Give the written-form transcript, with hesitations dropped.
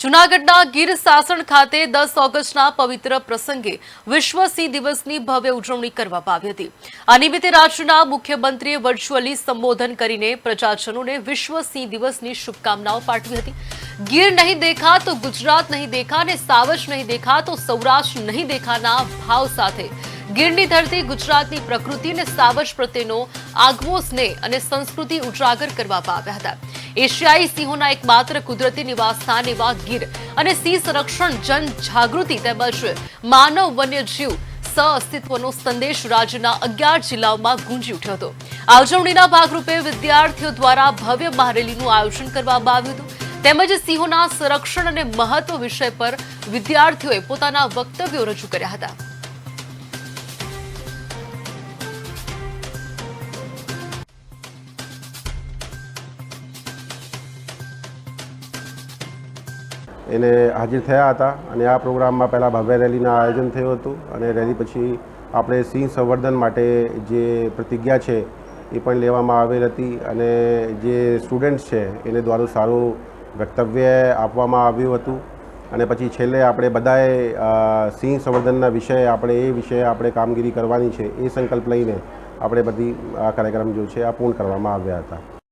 જૂનાગઢના ગીર સાસણ ખાતે 10 ઓગસ્ટના પવિત્ર પ્રસંગે વિશ્વ સિંહ દિવસની ભવ્ય ઉજવણી કરવામાં આવી હતી। આ નિમિત્તે રાજ્યના મુખ્યમંત્રીએ વર્ચ્યુઅલી સંબોધન કરીને પ્રજાજનોને વિશ્વ સિંહ દિવસની શુભકામનાઓ પાઠવી હતી। ગીર નહીં દેખા તો ગુજરાત નહીં દેખા અને સાવજ નહીં દેખા તો સૌરાષ્ટ્ર નહીં દેખાના ભાવ સાથે ગીરની ધરતી ગુજરાતની પ્રકૃતિ અને સાવજ પ્રત્યેનો આગવો સ્નેહ અને સંસ્કૃતિ ઉજાગર કરવામાં આવ્યા હતા। એશિયાઈ સિંહોના એકમાત્ર કુદરતી નિવાસસ્થાન એવા ગીર અને સિંહ સંરક્ષણ જન જાગૃતિ તેમજ માનવ વન્યજીવ સહઅસ્તિત્વનો સંદેશ રાજ્યના 11 જિલ્લાઓમાં ગુંજી ઉઠ્યો હતો। આ ઉજવણીના ભાગરૂપે વિદ્યાર્થીઓ દ્વારા ભવ્ય મહારેલીનું આયોજન કરવામાં આવ્યું હતું તેમજ સિંહોના સંરક્ષણ અને મહત્વ વિષય પર વિદ્યાર્થીઓએ પોતાના વક્તવ્યો રજૂ કર્યા હતા। એને હાજર થયા હતા અને આ પ્રોગ્રામમાં પહેલાં ભવ્ય રેલીના આયોજન થયું હતું અને રેલી પછી આપણે સિંહ સંવર્ધન માટે જે પ્રતિજ્ઞા છે એ પણ લેવામાં આવેલ હતી અને જે સ્ટુડન્ટ્સ છે એને દ્વારા સારું વક્તવ્ય આપવામાં આવ્યું હતું અને પછી છેલ્લે આપણે બધાએ સિંહ સંવર્ધનના વિષય આપણે કામગીરી કરવાની છે એ સંકલ્પ લઈને આપણે બધી આ કાર્યક્રમ જો છે આ પૂર્ણ કરવામાં આવ્યા હતા।